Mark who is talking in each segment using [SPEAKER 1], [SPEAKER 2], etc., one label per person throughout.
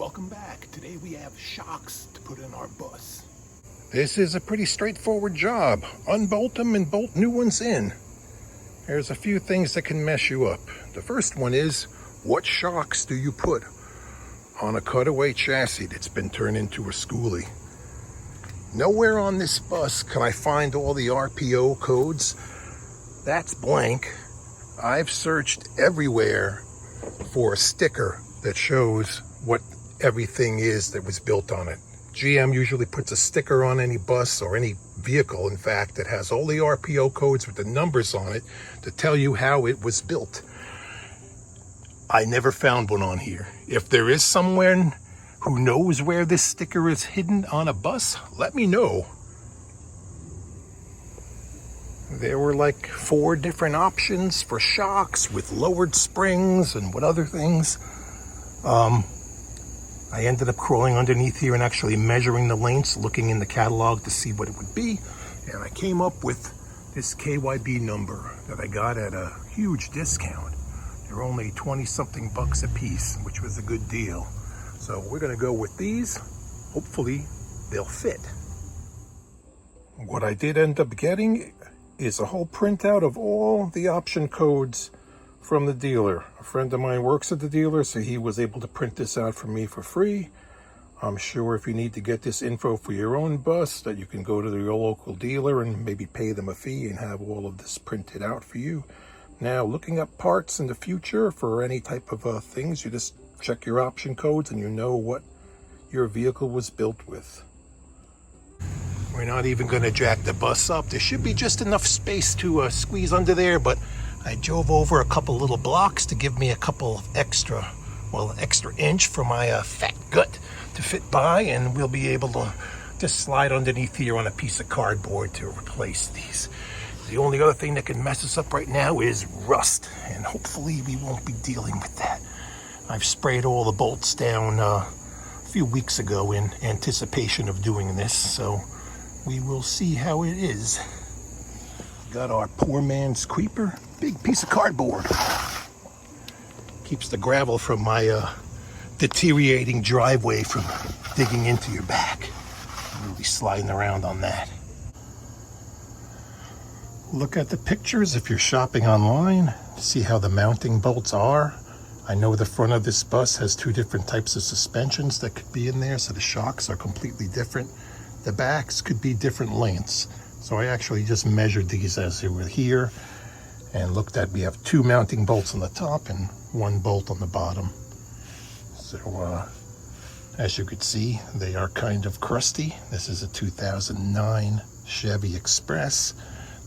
[SPEAKER 1] welcome back. Today we have shocks to put in our bus.
[SPEAKER 2] This is a pretty straightforward job. Unbolt them and bolt new ones in. There's a few things that can mess you up. The first one is, what shocks do you put on a cutaway chassis that's been turned into a schoolie? Nowhere on this bus can I find all the RPO codes. That's blank. I've searched everywhere for a sticker that shows what everything is that was built on it. GM usually puts a sticker on any bus or any vehicle, in fact, that has all the RPO codes with the numbers on it to tell you how it was built. I never found one on here. If there is someone who knows where this sticker is hidden on a bus, let me know. There were like 4 different options for shocks with lowered springs and what other things. I ended up crawling underneath here and actually measuring the lengths, looking in the catalog to see what it would be. And I came up with this KYB number that I got at a huge discount. They're only 20-something bucks a piece, which was a good deal. So we're gonna go with these. Hopefully they'll fit. What I did end up getting is a whole printout of all the option codes from the dealer. A friend of mine works at the dealer, so he was able to print this out for me for free. I'm sure if you need to get this info for your own bus, that you can go to your local dealer and maybe pay them a fee and have all of this printed out for you. Now, looking up parts in the future for any type of things, you just check your option codes and you know what your vehicle was built with. We're not even going to jack the bus up. There should be just enough space to squeeze under there, but I drove over a couple little blocks to give me a couple extra inch for my fat gut to fit by, and we'll be able to just slide underneath here on a piece of cardboard to replace these. The only other thing that can mess us up right now is rust, and hopefully we won't be dealing with that. I've sprayed all the bolts down a few weeks ago in anticipation of doing this, so we will see how it is. Got our poor man's creeper, big piece of cardboard. Keeps the gravel from my deteriorating driveway from digging into your back. We'll be sliding around on that. Look at the pictures if you're shopping online. See how the mounting bolts are. I know the front of this bus has 2 different types of suspensions that could be in there, so the shocks are completely different. The backs could be different lengths. So I actually just measured these as they were here and looked at, we have 2 mounting bolts on the top and 1 bolt on the bottom. So as you could see, they are kind of crusty. This is a 2009 Chevy Express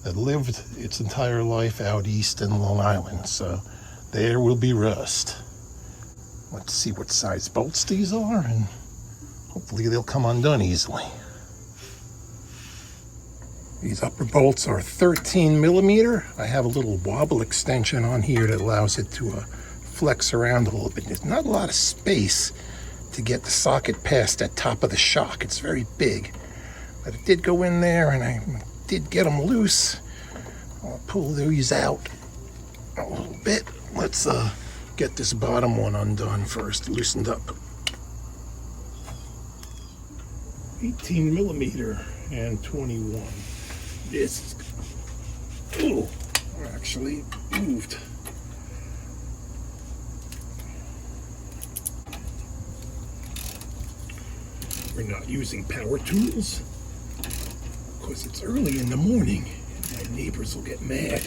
[SPEAKER 2] that lived its entire life out east in Long Island. So there will be rust. Let's see what size bolts these are, and hopefully they'll come undone easily. These upper bolts are 13 millimeter. I have a little wobble extension on here that allows it to flex around a little bit. There's not a lot of space to get the socket past that top of the shock. It's very big, but it did go in there and I did get them loose. I'll pull these out a little bit. Let's get this bottom one undone first, loosened up. 18 millimeter and 21. This is, actually moved. We're not using power tools because it's early in the morning and my neighbors will get mad.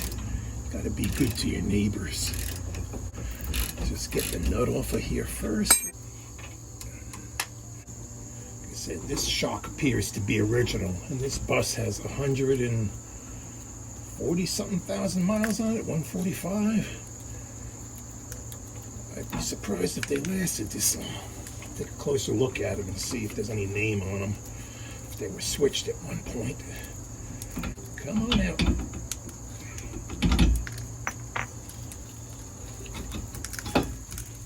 [SPEAKER 2] Gotta be good to your neighbors. Just get the nut off of here first. Like I said, this shock appears to be original, and this bus has 140-something thousand miles on it, 145. I'd be surprised if they lasted this long. Take a closer look at them and see if there's any name on them, if they were switched at one point. Come on out.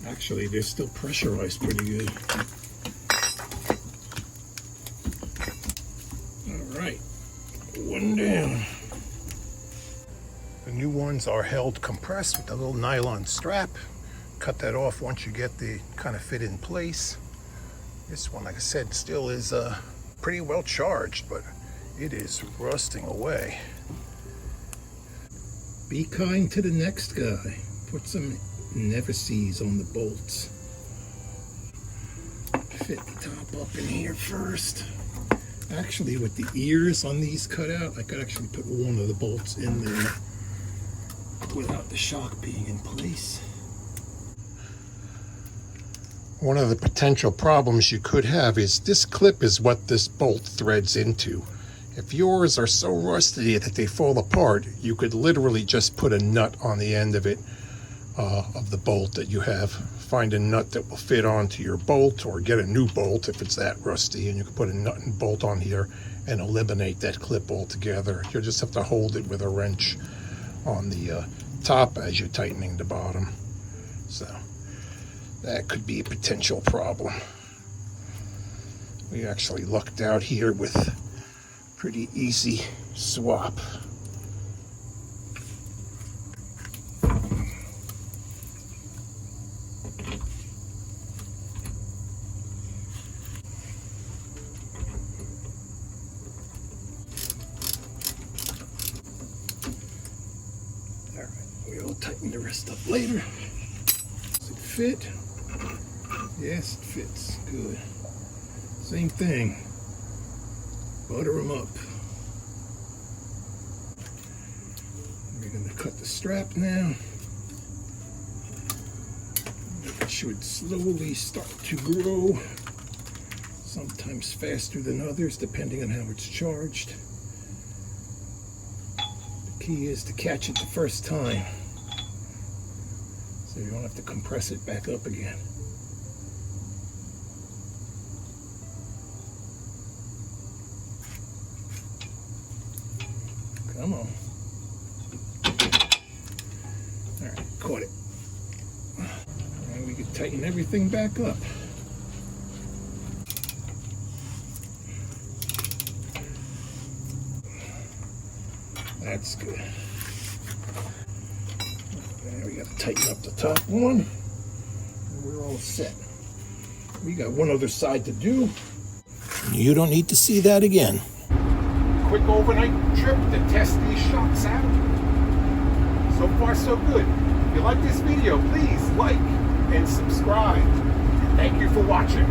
[SPEAKER 2] Actually, they're still pressurized pretty good. Alright, one down. The new ones are held compressed with a little nylon strap. Cut that off once you get the kind of fit in place. This one, like I said, still is pretty well charged, but it is rusting away. Be kind to the next guy. Put some never sees on the bolts. Fit the top up in here first. Actually, with the ears on these cut out, I could actually put one of the bolts in there without the shock being in place. One of the potential problems you could have is this clip is what this bolt threads into. If yours are so rusty that they fall apart, you could literally just put a nut on the end of it, of the bolt that you have. Find a nut that will fit onto your bolt, or get a new bolt if it's that rusty, and you can put a nut and bolt on here and eliminate that clip altogether. You'll just have to hold it with a wrench on the top as you're tightening the bottom. So that could be a potential problem. We actually lucked out here with pretty easy swap. All right, we'll tighten the rest up later. Does it fit? Yes, it fits. Good. Same thing. Butter them up. We're going to cut the strap now. It should slowly start to grow, sometimes faster than others, depending on how it's charged. The key is to catch it the first time, so you don't have to compress it back up again. Come on. All right, caught it. And we can tighten everything back up. That's good. Now we got to tighten up the top one. And we're all set. We got one other side to do. You don't need to see that again. Quick overnight trip to test these shocks out. So far, so good. If you like this video, please like and subscribe. Thank you for watching.